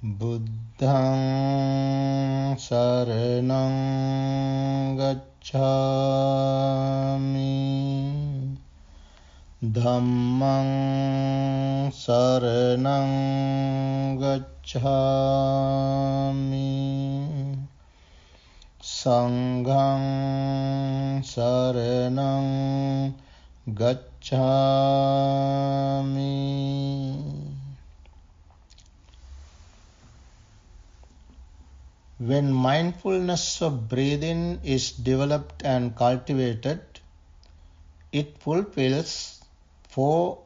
Buddhaṃ saraṇaṃ gacchāmi, Dhammaṃ saraṇaṃ gacchāmi, Saṅghaṃ saraṇaṃ gacchāmi. When mindfulness of breathing is developed and cultivated, it fulfills 4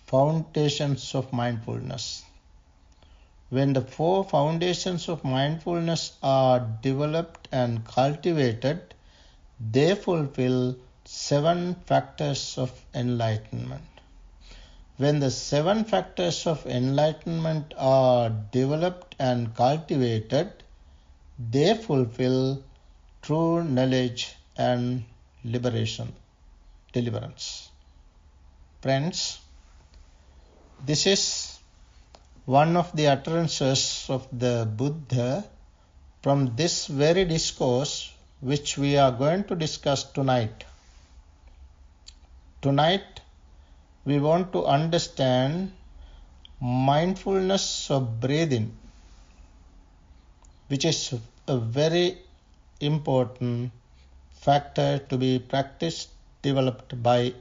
foundations of mindfulness. When the 4 foundations of mindfulness are developed and cultivated, they fulfill 7 factors of enlightenment. When the 7 factors of enlightenment are developed and cultivated, they fulfill true knowledge and deliverance. Friends, this is one of the utterances of the Buddha from this very discourse which we are going to discuss tonight. Tonight, we want to understand mindfulness of breathing, which is a very important factor to be practiced, developed by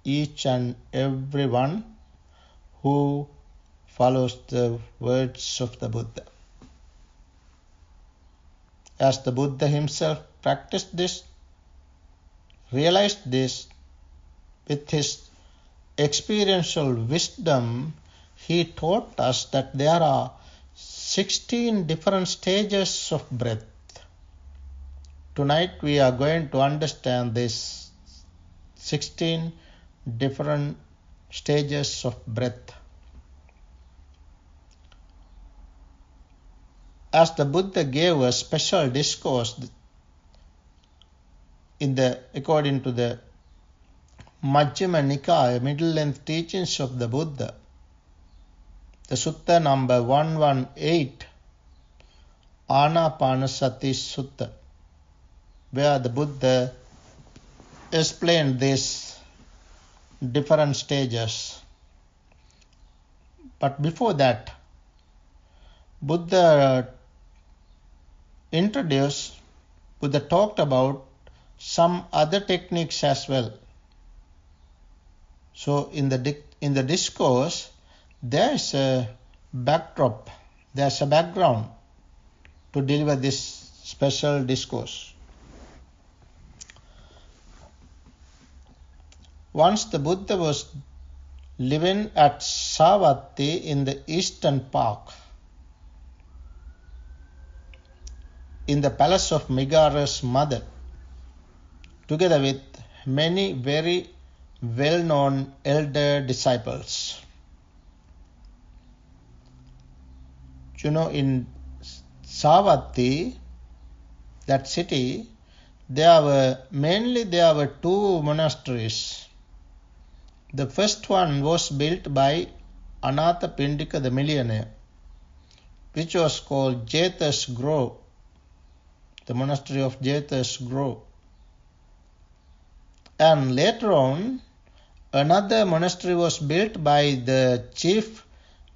each and everyone who follows the words of the Buddha. As the Buddha himself practiced this, realized this, with his experiential wisdom, he taught us that there are 16 different stages of breath. Tonight we are going to understand these 16 different stages of breath. As the Buddha gave a special discourse according to the Majjhima Nikaya, middle-length teachings of the Buddha, the Sutta number 118, Ānāpānasati Sutta, where the Buddha explained these different stages. But before that, Buddha talked about some other techniques as well. So in the discourse, there is a backdrop, there's a background to deliver this special discourse. Once the Buddha was living at Savatthi in the Eastern Park, in the palace of Megara's mother, together with many very well-known elder disciples. In Savatthi, that city, there were 2 monasteries. The first one was built by Anathapindika the millionaire, which was called Jetha's Grove, the monastery of Jetha's Grove. And later on, another monastery was built by the chief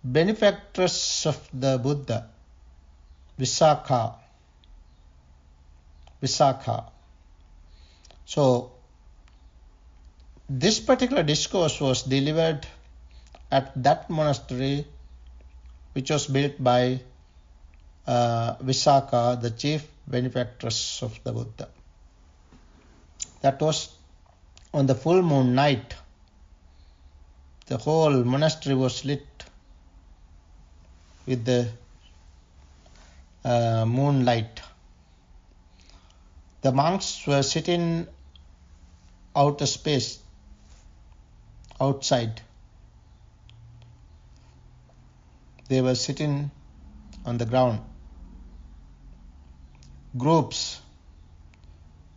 benefactress of the Buddha, Visakha. So, this particular discourse was delivered at that monastery, which was built by Visakha, the chief benefactress of the Buddha. That was on the full moon night. The whole monastery was lit with the moonlight. The monks were sitting outside. They were sitting on the ground. Groups.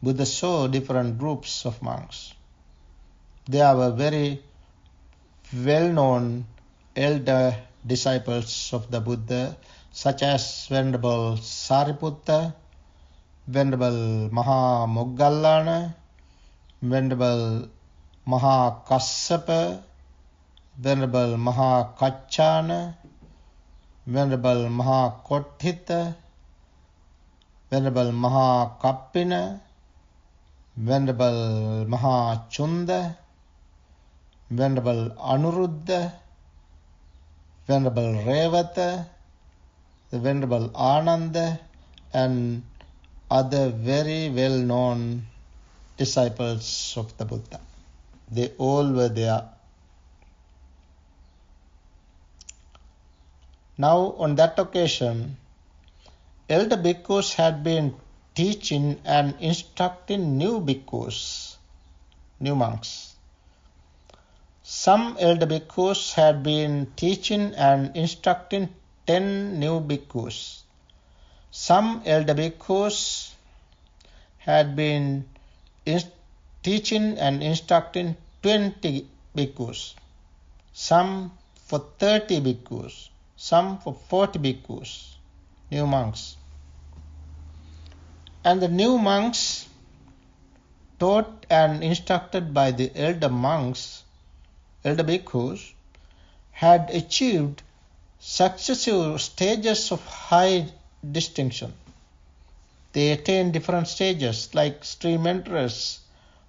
Buddha saw different groups of monks. There were very well-known elder disciples of the Buddha, such as Venerable Sariputta, Venerable Maha Moggallana, Venerable Maha Kassapa, Venerable Maha Kachana, Venerable Maha Kotthita, Venerable Maha Kappina, Venerable Maha Chunda, Venerable Anuruddha, Venerable Revata, the Venerable Ananda, and other very well-known disciples of the Buddha. They all were there. Now, on that occasion, elder bhikkhus had been teaching and instructing new bhikkhus, new monks. Some elder bhikkhus had been teaching and instructing 10 new bhikkhus. Some elder bhikkhus had been teaching and instructing 20 bhikkhus. Some for 30 bhikkhus. Some for 40 bhikkhus, new monks. And the new monks, taught and instructed by the elder monks, elder bhikkhus, had achieved successive stages of high distinction. They attained different stages like stream enterers,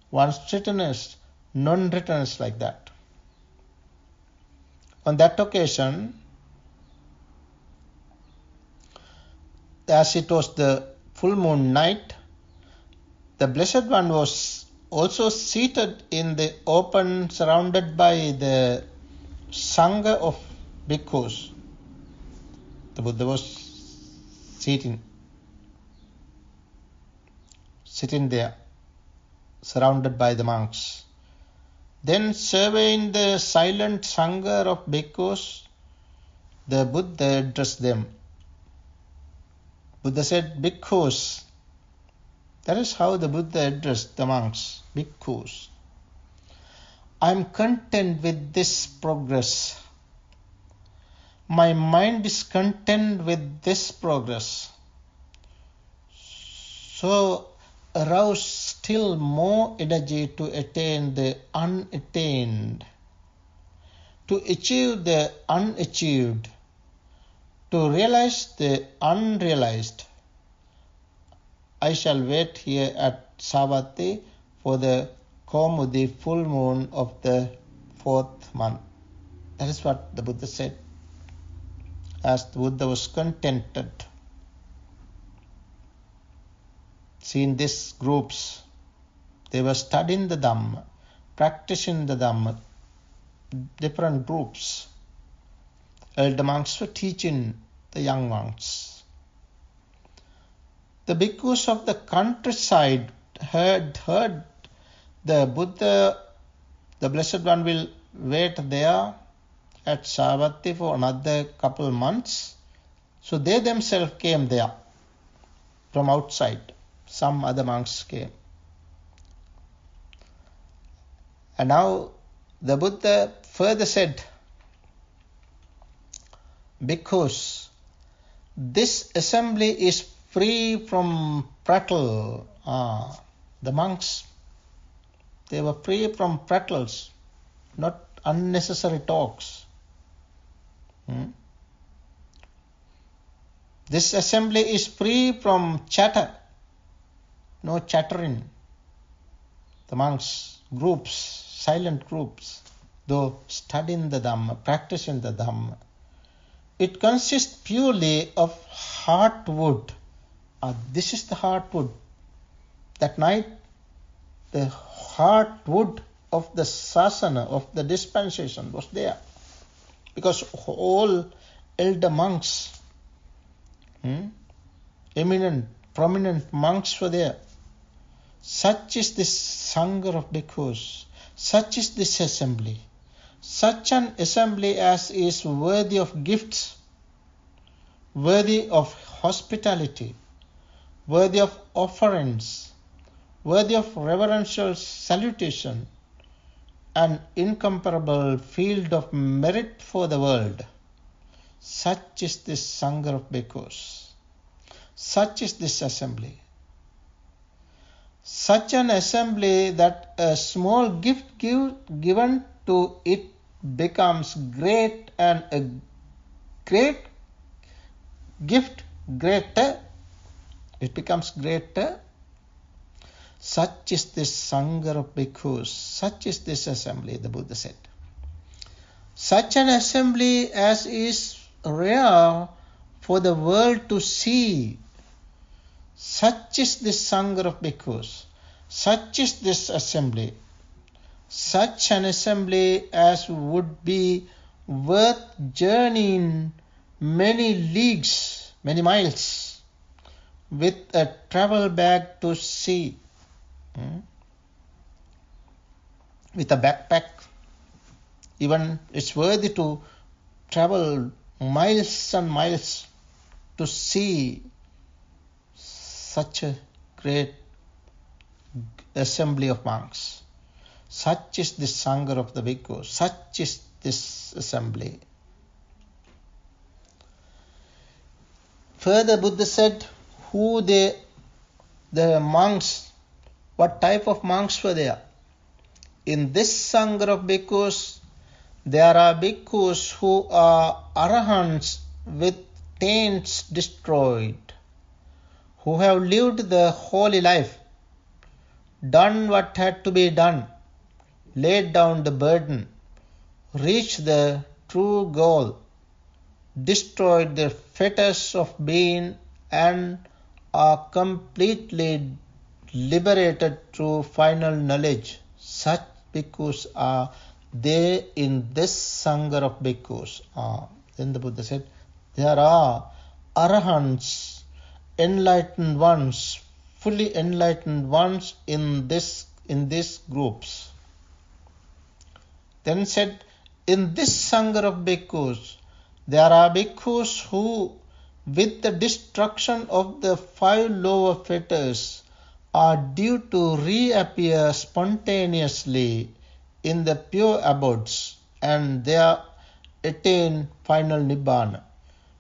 one-returners, non-returners, like that. On that occasion, as it was the full moon night, the Blessed One was also seated in the open, surrounded by the Sangha of bhikkhus. The Buddha was sitting there, surrounded by the monks. Then, surveying the silent Sangha of bhikkhus, the Buddha addressed them. Buddha said, bhikkhus. That is how the Buddha addressed the monks, bhikkhus. I am content with this progress. My mind is content with this progress. So arouse still more energy to attain the unattained, to achieve the unachieved, to realize the unrealized. I shall wait here at Savatthi for the Kaumudi full moon of the 4th month. That is what the Buddha said. As the Buddha was contented, seeing these groups, they were studying the Dhamma, practicing the Dhamma, different groups. Elder monks were teaching the young monks. The bhikkhus of the countryside heard the Buddha, the Blessed One, will wait there at Savatthi for another couple of months. So they themselves came there from outside. Some other monks came. And now the Buddha further said, bhikkhus, this assembly is free from prattle. The monks, they were free from prattles, not unnecessary talks. This assembly is free from chatter, no chattering. The monks, groups, silent groups, though studying the Dhamma, practicing the Dhamma. It consists purely of heartwood. This is the heartwood. That night, the heartwood of the sasana, of the dispensation was there. Because all elder monks, eminent, prominent monks were there. Such is this Sangha of bhikkhus. Such is this assembly. Such an assembly as is worthy of gifts, worthy of hospitality, worthy of offerings, worthy of reverential salutation, an incomparable field of merit for the world. Such is this Sangha of Bhikkhus. Such is this assembly. Such an assembly that a small gift given to it becomes great, and a great gift greater. It becomes greater. Such is this Sangha of Bhikkhus. Such is this assembly, the Buddha said. Such an assembly as is rare for the world to see. Such is this Sangha of Bhikkhus. Such is this assembly. Such an assembly as would be worth journeying many leagues, many miles, with a travel bag to see. With a backpack, even it's worthy to travel miles and miles to see such a great assembly of monks. Such is the Sangha of the Bhikkhus. Such is this assembly. Further, Buddha said who the monks, what type of monks were there. In this Sangha of Bhikkhus, there are bhikkhus who are arahants with taints destroyed, who have lived the holy life, done what had to be done, laid down the burden, reached the true goal, destroyed the fetters of being, and are completely liberated through final knowledge. Such bhikkhus are they in this Sangha of Bhikkhus. Then the Buddha said, there are arahants, enlightened ones, fully enlightened ones in these groups. Then said, in this Sangha of Bhikkhus, there are bhikkhus who, with the destruction of the 5 lower fetters, are due to reappear spontaneously in the pure abodes, and there attain final nibbana,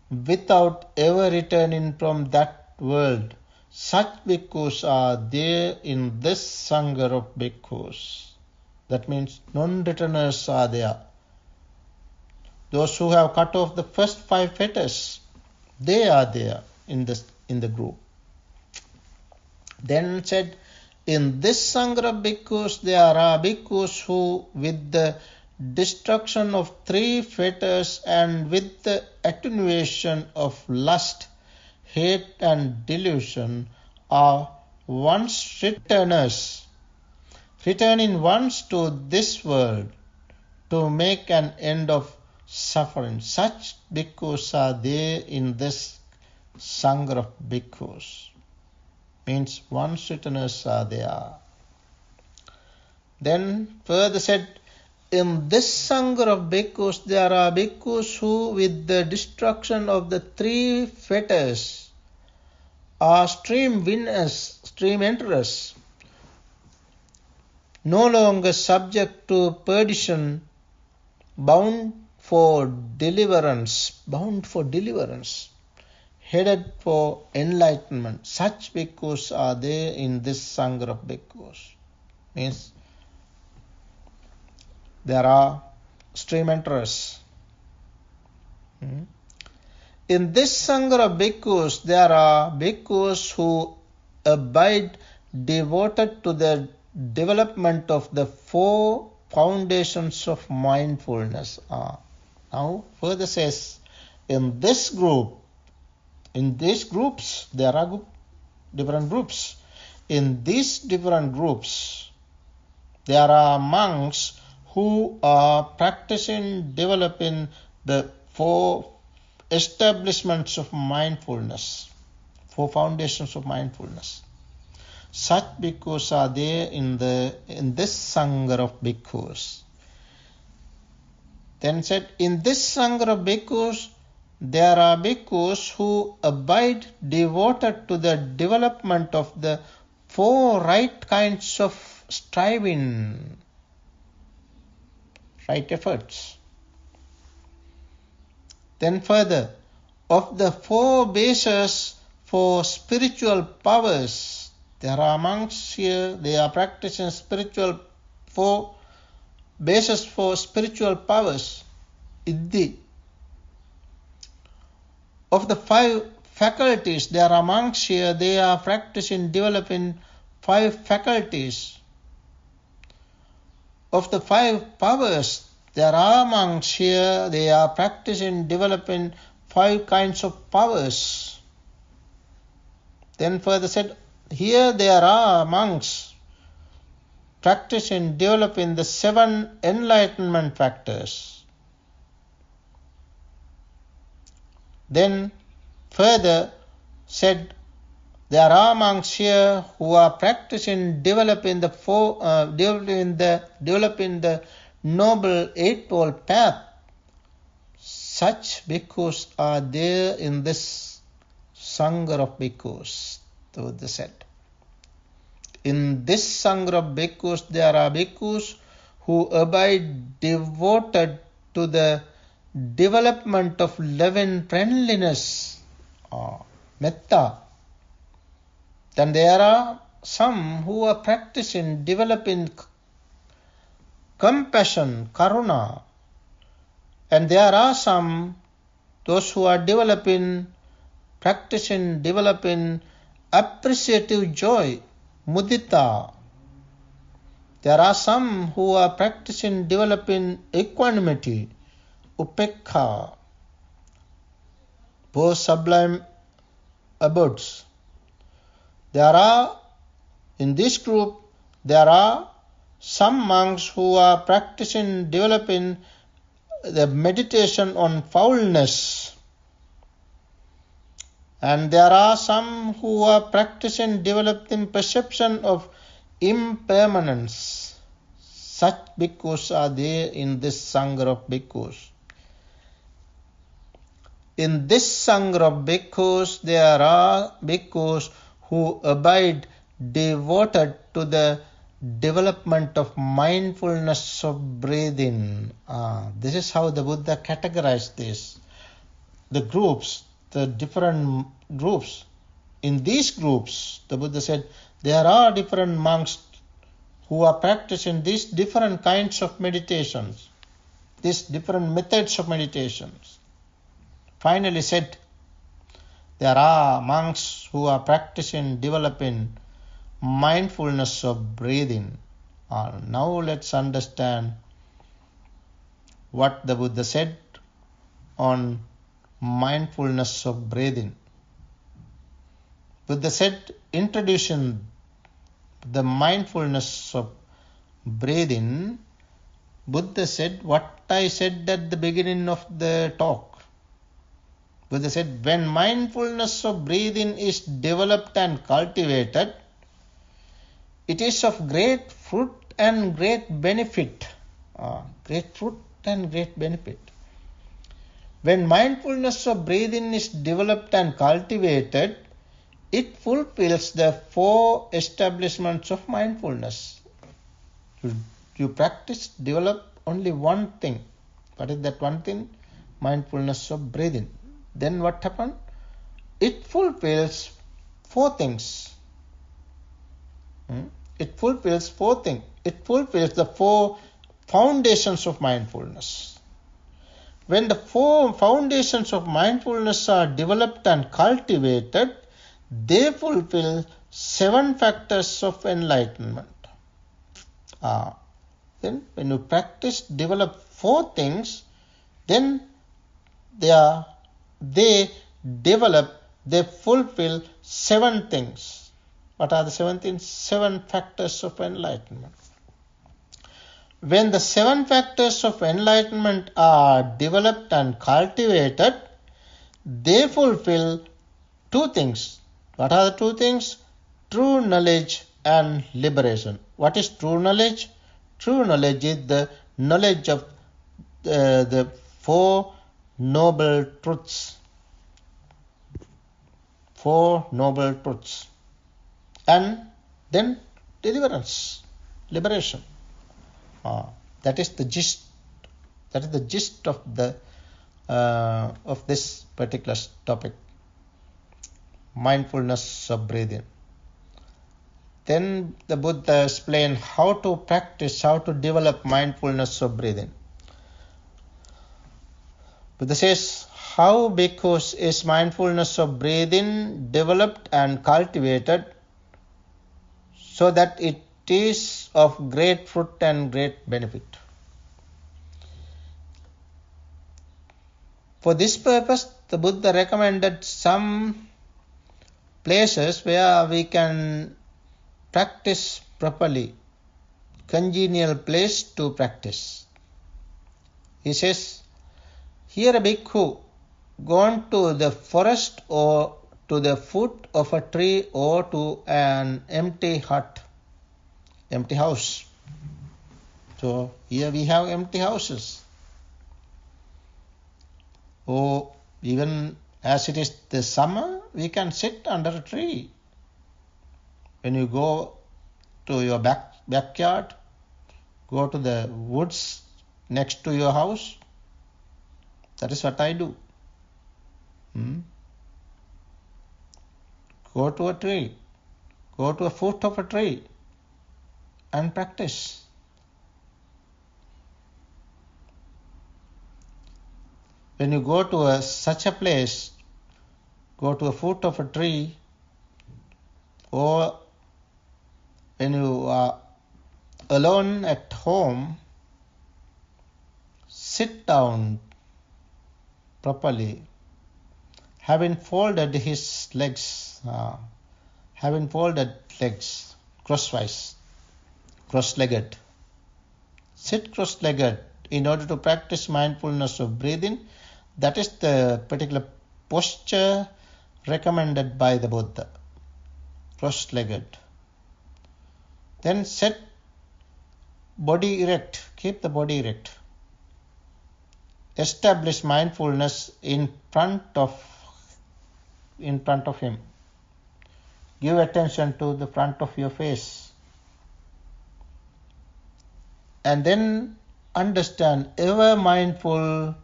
without ever returning from that world. Such bhikkhus are there in this Sangha of Bhikkhus. That means non-returners are there. Those who have cut off the first 5 fetters, they are there in the group. Then said, in this Sangha of Bhikkhus, there are bhikkhus who, with the destruction of 3 fetters and with the attenuation of lust, hate and delusion, are once returners, returning once to this world to make an end of suffering. Such bhikkhus are there in this Sangha of Bhikkhus. Means once returners are there. Then further said, in this Sangha of Bhikkhus, there are bhikkhus who, with the destruction of the 3 fetters, are stream enterers, no longer subject to perdition, bound for deliverance, headed for enlightenment. Such bhikkhus are there in this Sangha of Bhikkhus. Means there are stream enterers. In this Sangha of Bhikkhus, there are bhikkhus who abide devoted to the development of the 4 foundations of mindfulness. Now further says, in this group, in these groups, there are different groups. In these different groups, there are monks who are practicing, developing the 4 establishments of mindfulness, 4 foundations of mindfulness. Such bhikkhus are there in this Sangha of Bhikkhus. Then said, in this Sangha of Bhikkhus, there are bhikkhus who abide devoted to the development of the 4 right kinds of striving, right efforts. Then further, of the four bases for spiritual powers, there are monks here, they are practicing four bases for spiritual powers. Iddhi. Of the five faculties, there are monks here, they are practicing developing five faculties. Of the five powers, there are monks here, they are practicing developing five kinds of powers. Then further said, here there are monks practicing developing the 7 enlightenment factors. Then further said, there are monks here who are practicing developing the noble eightfold path. Such bhikkhus are there in this Sangha of bhikkhus, the Buddha said. In this Sangha of bhikkhus, there are bhikkhus who abide devoted to the development of loving friendliness, metta. Then there are some who are practicing developing compassion, karuna. And there are some, those who are practicing developing appreciative joy, mudita. There are some who are practicing developing equanimity, upekha, both sublime abodes. In this group, there are some monks who are practicing developing the meditation on foulness. And there are some who are practicing developing perception of impermanence. Such bhikkhus are there in this Sangha of bhikkhus. In this Sangha of bhikkhus, there are bhikkhus who abide devoted to the development of mindfulness of breathing. This is how the Buddha categorized this. The groups, the different groups. In these groups, the Buddha said, there are different monks who are practicing these different kinds of meditations, these different methods of meditations. Finally said, there are monks who are practicing developing mindfulness of breathing. Now let's understand what the Buddha said on mindfulness of breathing. Buddha said, introducing the mindfulness of breathing, Buddha said what I said at the beginning of the talk. Buddha said, when mindfulness of breathing is developed and cultivated, it is of great fruit and great benefit. Great fruit and great benefit. When mindfulness of breathing is developed and cultivated, it fulfills the 4 establishments of mindfulness. You practice, develop only one thing. What is that one thing? Mindfulness of breathing. Then what happened? It fulfills 4 things. It fulfills 4 things. It fulfills the 4 foundations of mindfulness. When the 4 foundations of mindfulness are developed and cultivated, they fulfill 7 factors of enlightenment. Then when you practice, develop 4 things, then they fulfill 7 things. What are the 7 things? 7 factors of enlightenment. When the 7 factors of enlightenment are developed and cultivated, they fulfill 2 things. What are the 2 things? True knowledge and liberation. What is true knowledge? True knowledge is the knowledge of the 4 noble truths. 4 noble truths. And then deliverance, liberation. That is the gist. That is the gist of the of this particular topic, mindfulness of breathing. Then the Buddha explained how to practice, how to develop mindfulness of breathing. Buddha says, how bhikkhus is mindfulness of breathing developed and cultivated so that it is of great fruit and great benefit. For this purpose, the Buddha recommended some places where we can practice properly, congenial place to practice. He says, here a bhikkhu gone to the forest or to the foot of a tree or to an empty hut, empty house. So here we have empty houses. Or even as it is the summer, we can sit under a tree. When you go to your backyard, go to the woods next to your house, that is what I do. Go to a tree, go to a foot of a tree and practice. When you go to such a place, go to a foot of a tree, or when you are alone at home, sit down properly, having folded his legs, crosswise, cross-legged. Sit cross-legged in order to practice mindfulness of breathing. That is the particular posture recommended by the Buddha, cross-legged. Then set body erect, keep the body erect. Establish mindfulness in front of him. Give attention to the front of your face. And then understand, ever mindful,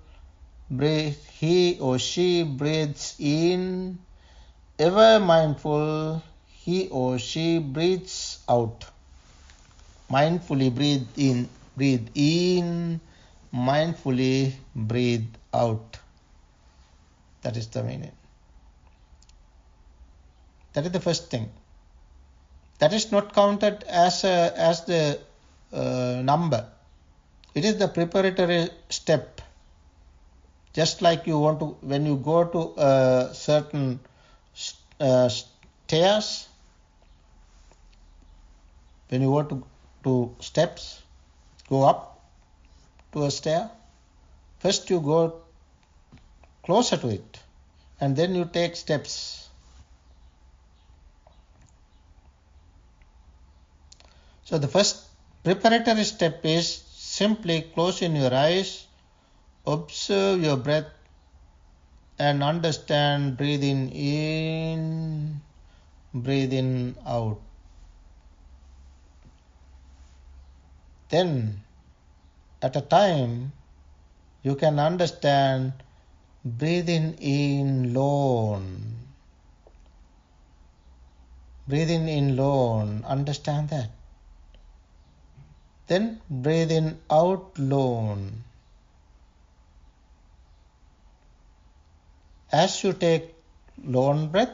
he or she breathes in, ever mindful, he or she breathes out. Mindfully breathe in, mindfully breathe out. That is the meaning. That is the first thing. That is not counted as the number. It is the preparatory step. Just like you want to, when you go to certain stairs, when you want to steps, go up to a stair, first you go closer to it and then you take steps. So the first preparatory step is simply closing your eyes, observe your breath and understand breathing in, breathing out. Then at a time you can understand breathing in alone. Breathing in alone, understand that. Then breathing out alone. As you take long breath,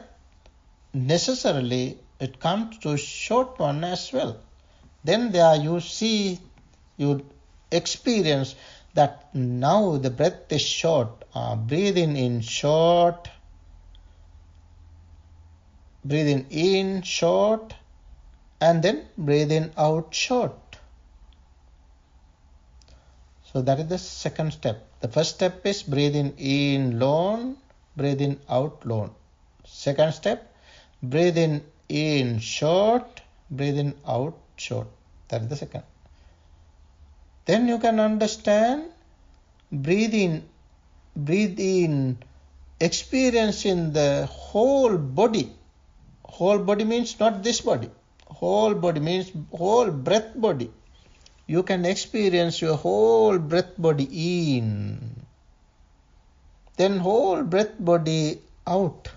necessarily it comes to short one as well. Then there you see, you experience that now the breath is short. Breathing in short, breathing in short, and then breathing out short. So that is the second step. The first step is breathing in long, breathing out long. Second step, breathing in short, breathing out short. That is the second. Then you can understand breathe in, experiencing the whole body. Whole body means not this body. Whole body means whole breath body. You can experience your whole breath body in. Then whole breath body out.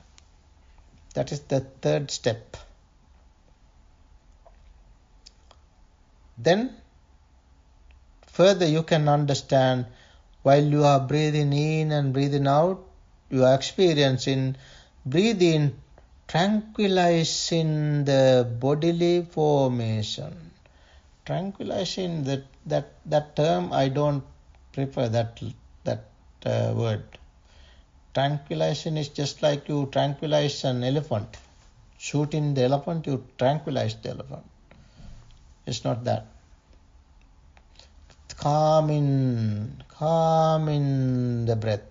That is the third step. Then further you can understand, while you are breathing in and breathing out, you are experiencing breathing, tranquilizing the bodily formation. Tranquilizing, that term I don't prefer that word. Tranquilization is just like you tranquilize an elephant. Shooting the elephant, you tranquilize the elephant. It's not that. Calming the breath.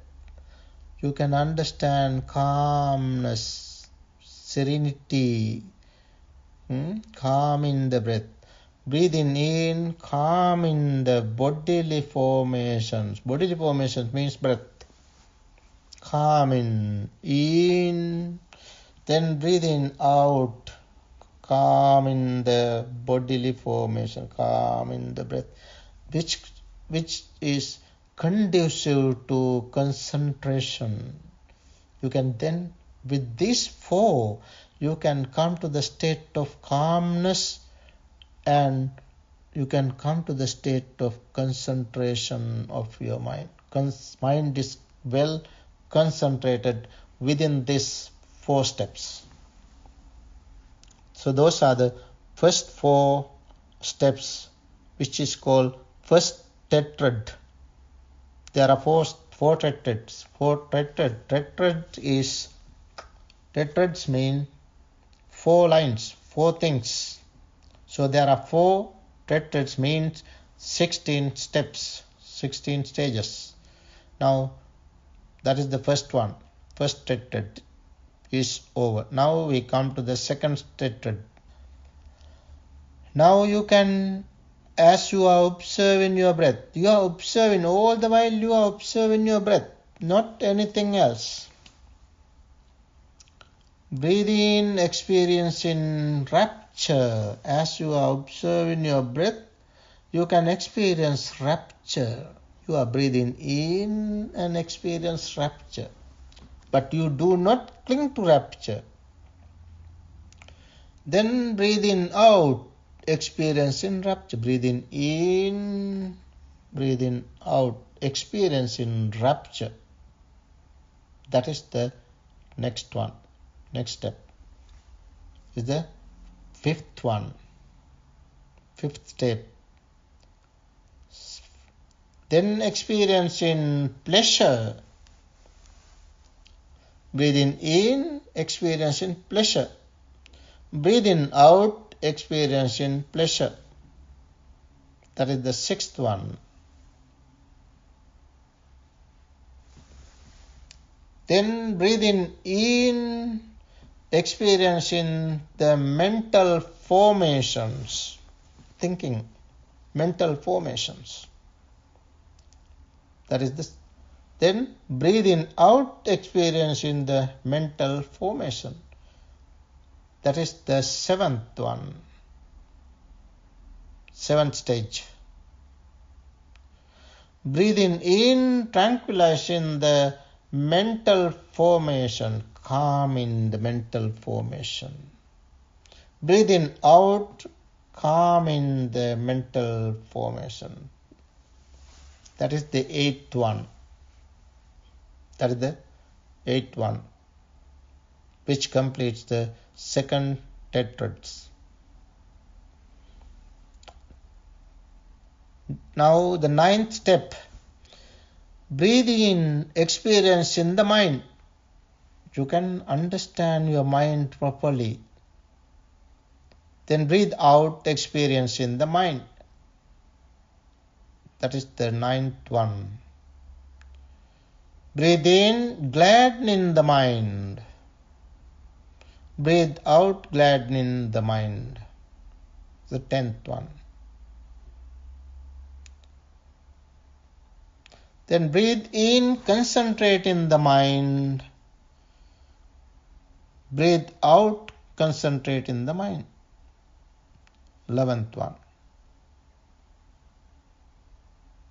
You can understand calmness, serenity, calming the breath. Breathing in, calming the bodily formations. Bodily formations means breath. Calming in, then breathing out, calming the bodily formation, calming the breath, which is conducive to concentration. You can then, with these four, you can come to the state of calmness, and you can come to the state of concentration of your mind. Mind is well concentrated within these 4 steps. So those are the first 4 steps, which is called first tetrad. There are four tetrads. Tetrads mean 4 lines, 4 things. So there are 4 tetrads means 16 steps, 16 stages. Now that is the first one. First tetrad is over. Now we come to the second tetrad. Now you can, as you are observing your breath, you are observing all the while, you are observing your breath, not anything else. Breathe in, experiencing rapture. As you are observing your breath, you can experience rapture. You are breathing in and experience rapture. But you do not cling to rapture. Then breathing out, experiencing rapture. Breathing in, breathing out, experiencing rapture. That is the next one. Next step is the 5th one. 5th step. Then experiencing pleasure. Breathing in, experiencing pleasure. Breathing out, experiencing pleasure. That is the 6th one. Then breathing in, experiencing the mental formations. Thinking, mental formations. That is this. Then breathing out, experiencing the mental formation. That is the 7th one. 7th stage. Breathing in, tranquilizing the mental formation, calming the mental formation. Breathing out, calming the mental formation. That is the 8th one. That is the 8th one, which completes the 2nd tetrads. Now the 9th step. Breathing in, experiencing the mind. You can understand your mind properly. Then breathe out, experiencing the mind. That is the 9th one. Breathe in, gladdening the mind. Breathe out, gladdening the mind. The 10th one. Then breathe in, concentrating the mind. Breathe out, concentrating the mind. 11th one.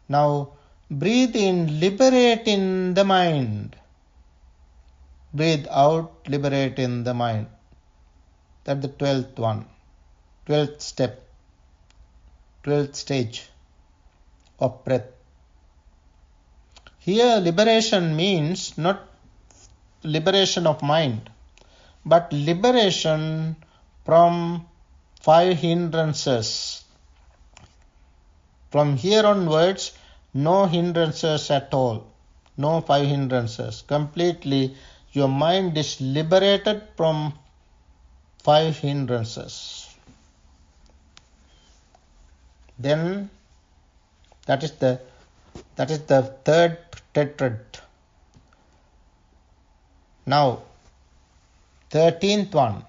Now breathe in, liberating the mind. Breathe out, liberating the mind. That's the 12th one, 12th step, 12th stage of breath. Here liberation means not liberation of mind, but liberation from 5 hindrances. From here onwards, no hindrances at all. No 5 hindrances. Completely your mind is liberated from 5 hindrances. Then that is the third tetrad. Now 13th one.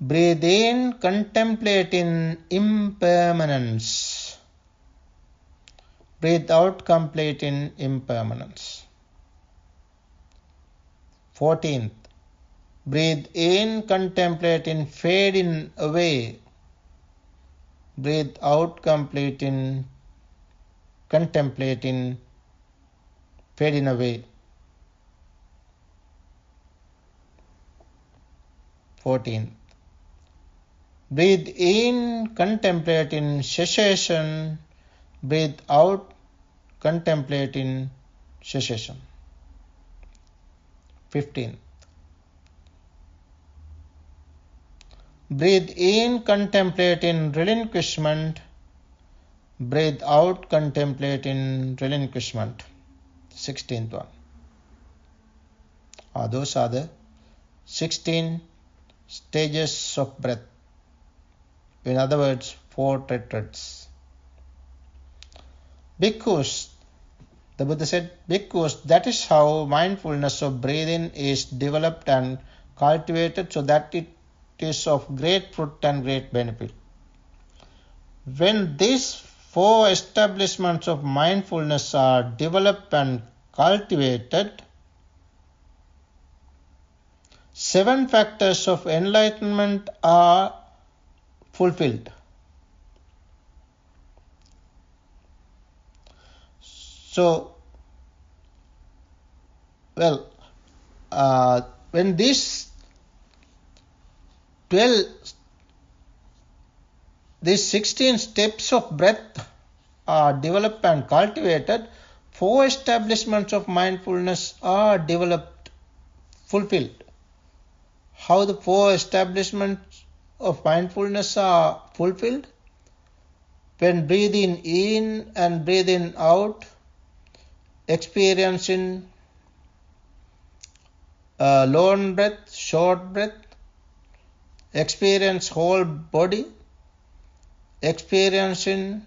Breathe in, contemplating impermanence. Breathe out, completing impermanence. 14th. Breathe in, contemplating fading away. Breathe out, contemplating fading away. 14th. Breathe in, contemplating cessation. Breathe out, contemplating cessation. 15th. Breathe in, contemplating relinquishment. Breathe out, contemplating relinquishment. 16th one. Those are the 16 stages of breath. In other words, 4 tetrads. Bhikkhus, the Buddha said, Bhikkhus, that is how mindfulness of breathing is developed and cultivated so that it is of great fruit and great benefit. When these 4 establishments of mindfulness are developed and cultivated, 7 factors of enlightenment are fulfilled. So, when these 16 steps of breath are developed and cultivated, 4 establishments of mindfulness are developed, fulfilled. How the 4 establishments of mindfulness are fulfilled? When breathing in and breathing out, experiencing long breath, short breath, experience whole body, experiencing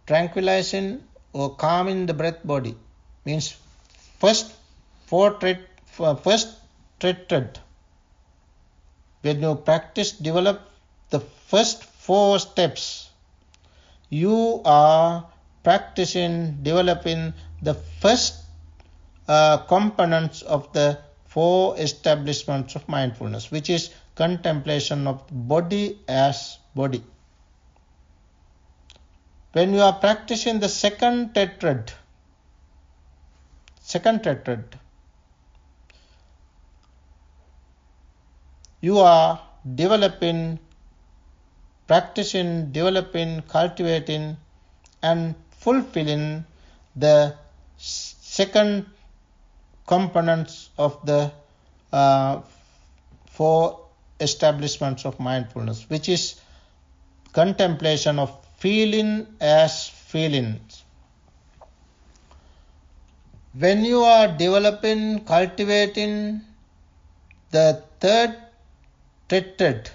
tranquilizing or calming the breath body. Means first tetrad. When you practice, develop the first 4 steps, you are practicing, developing the first components of the 4 establishments of mindfulness, which is contemplation of body as body. When you are practicing the second tetrad, you are practicing, developing, cultivating and fulfilling the second components of the 4 establishments of mindfulness, which is contemplation of feeling as feelings. When you are developing, cultivating the third tetrad,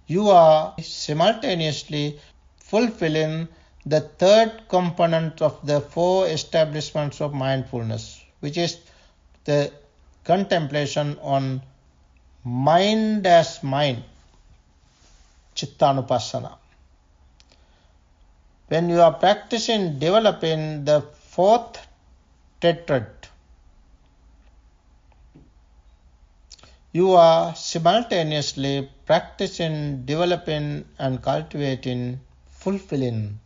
you are simultaneously fulfilling the third component of the 4 establishments of mindfulness, which is the contemplation on mind as mind, Chittanupassana. When you are practicing, developing the 4th tetrad, you are simultaneously practicing, developing and cultivating, fulfilling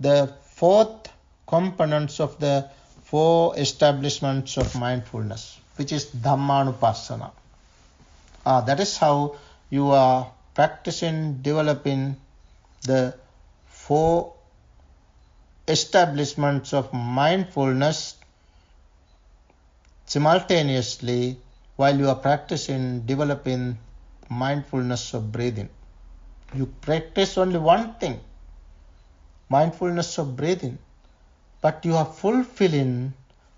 the 4th components of the 4 establishments of mindfulness, which is Dhammanupassana. That is how you are practicing, developing the 4 establishments of mindfulness simultaneously while you are practicing, developing mindfulness of breathing. You practice only one thing, mindfulness of breathing, but you are fulfilling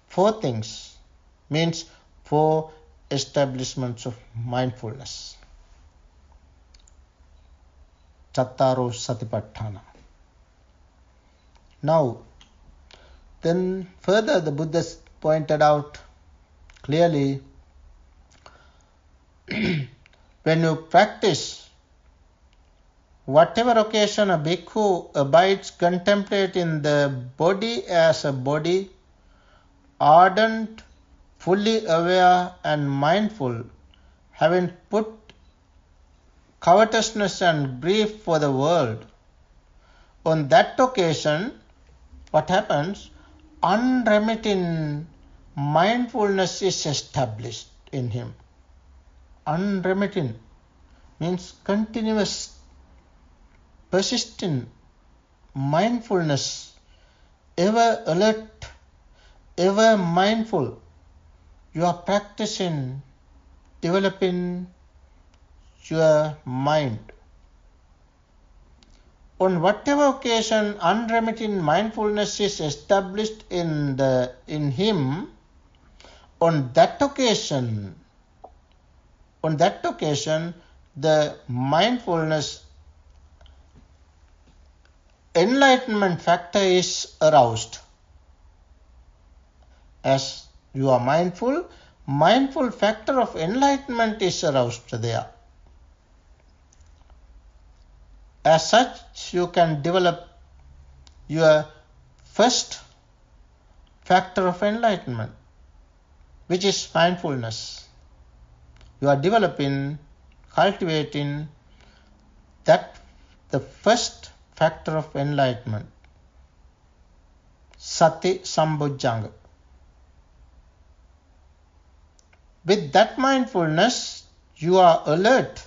4 things, means 4 establishments of mindfulness. Chattaro Satipatthana. Now, then further the Buddha pointed out clearly, when you practice, whatever occasion a bhikkhu abides contemplating the body as a body, ardent, fully aware and mindful, having put covetousness and grief for the world, on that occasion, what happens? Unremitting mindfulness is established in him. Unremitting means continuous, persistent mindfulness, ever alert, ever mindful. You are practicing, developing your mind. On whatever occasion unremitting mindfulness is established in him, on that occasion the mindfulness enlightenment factor is aroused. As you are mindful factor of enlightenment is aroused there. As such, you can develop your first factor of enlightenment, which is mindfulness. You are developing, cultivating that, the first factor of enlightenment, Sati Sambojjhanga. With that mindfulness, you are alert.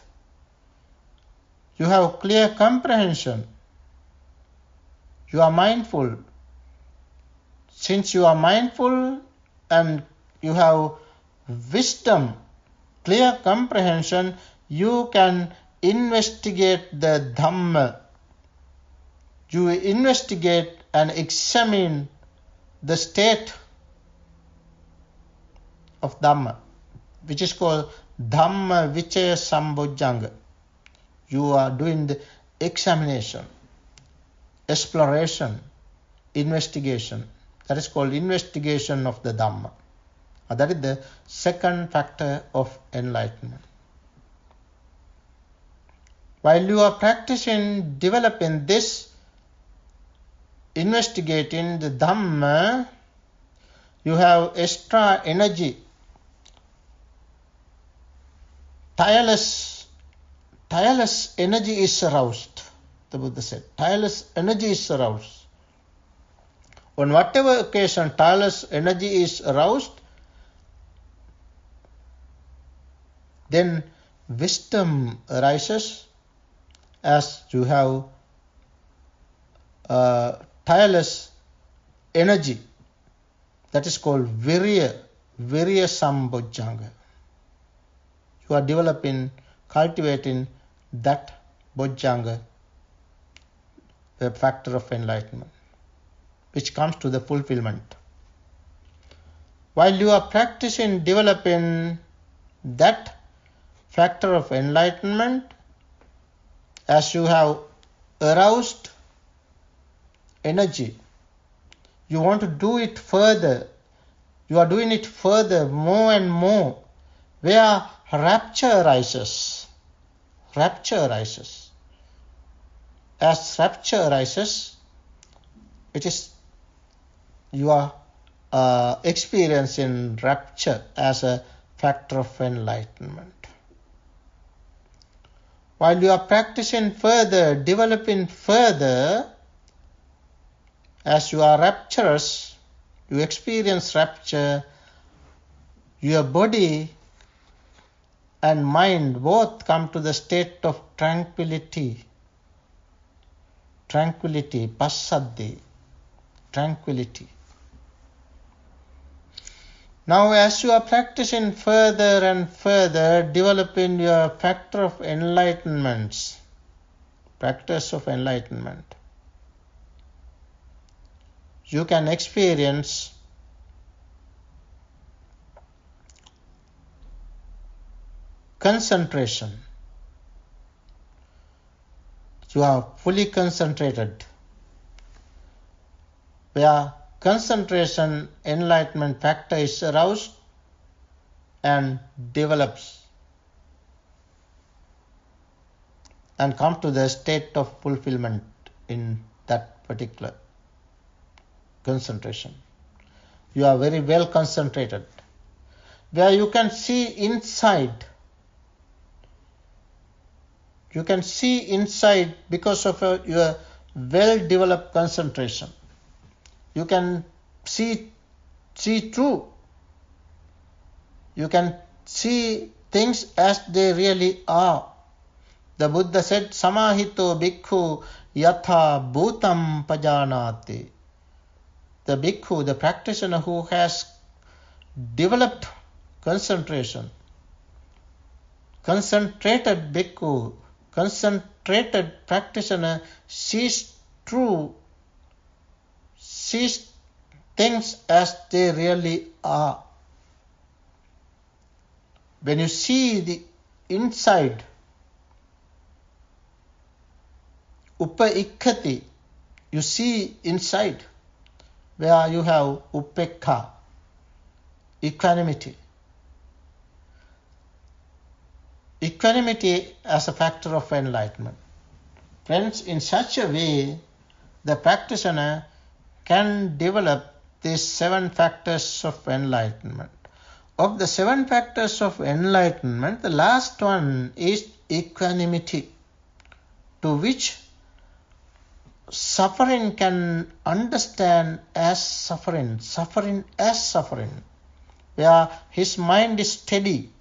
You have clear comprehension. You are mindful. Since you are mindful and you have wisdom, clear comprehension, you can investigate the Dhamma. You investigate and examine the state of Dhamma, which is called Dhamma Vichaya Sambojjhanga. You are doing the examination, exploration, investigation. That is called investigation of the Dhamma. That is the second factor of enlightenment. While you are practicing, developing this, investigating the Dhamma, you have extra energy, tireless energy is aroused. The Buddha said, tireless energy is aroused. On whatever occasion tireless energy is aroused, then wisdom arises, as you have tireless energy. That is called Virya Sambojjhanga. You are developing, cultivating that Bojjhanga, the factor of enlightenment, which comes to the fulfillment. While you are practicing, developing that factor of enlightenment, as you have aroused energy, you want to do it further. You are doing it further, more and more, where rapture arises. As rapture arises, it is you are experiencing rapture as a factor of enlightenment. While you are practicing further, developing further, as you are rapturous, you experience rapture, your body and mind both come to the state of tranquility. Tranquility, passaddhi, tranquility. Now as you are practicing further and further, developing your factor of enlightenments, practice of enlightenment, you can experience concentration. You are fully concentrated. Where concentration, enlightenment factor is aroused and develops and come to the state of fulfillment in that particular concentration. You are very well concentrated. Where you can see inside. You can see inside because of your well-developed concentration. You can see true. You can see things as they really are. The Buddha said, Samahito bhikkhu yatha bhutam pajanati. The bhikkhu, the practitioner who has developed concentration, concentrated bhikkhu, concentrated practitioner sees true, sees things as they really are. When you see the inside, upaikkati, you see inside, where you have upekkha, equanimity. Equanimity as a factor of enlightenment. Friends, in such a way, the practitioner can develop these 7 factors of enlightenment. Of the 7 factors of enlightenment, the last one is equanimity, to which suffering can understand as suffering, suffering as suffering, where his mind is steady.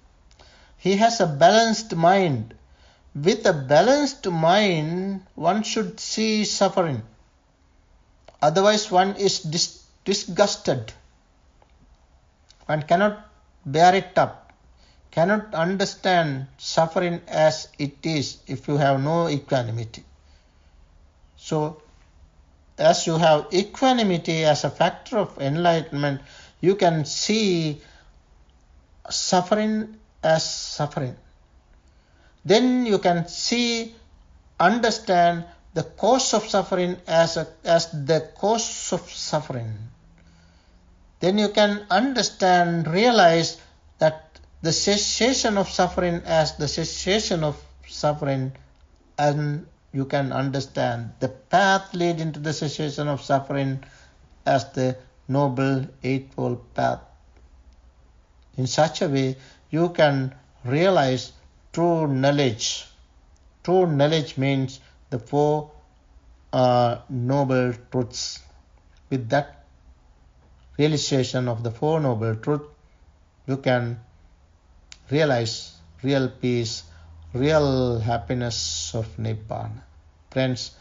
He has a balanced mind. With a balanced mind, one should see suffering. Otherwise, one is disgusted. One cannot bear it up, cannot understand suffering as it is if you have no equanimity. So, as you have equanimity as a factor of enlightenment, you can see suffering as suffering. Then you can see, understand the cause of suffering as the cause of suffering. Then you can understand, realize that the cessation of suffering as the cessation of suffering, and you can understand the path leading to the cessation of suffering as the Noble Eightfold Path. In such a way, you can realize true knowledge. True knowledge means the 4 noble truths. With that realization of the 4 noble truths, you can realize real peace, real happiness of Nibbana. Friends,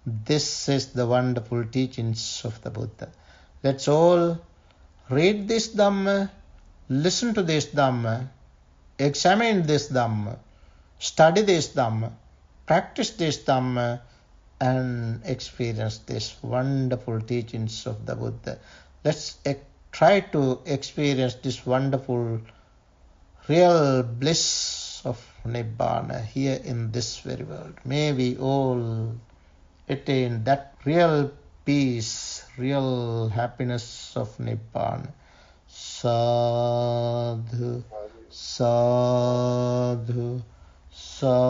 this is the wonderful teachings of the Buddha. Let's all read this Dhamma, listen to this Dhamma, examine this Dhamma, study this Dhamma, practice this Dhamma, and experience this wonderful teachings of the Buddha. Let's try to experience this wonderful real bliss of Nibbana here in this very world. May we all attain that real peace, real happiness of Nibbana. Sadhu, sadhu, sadhu.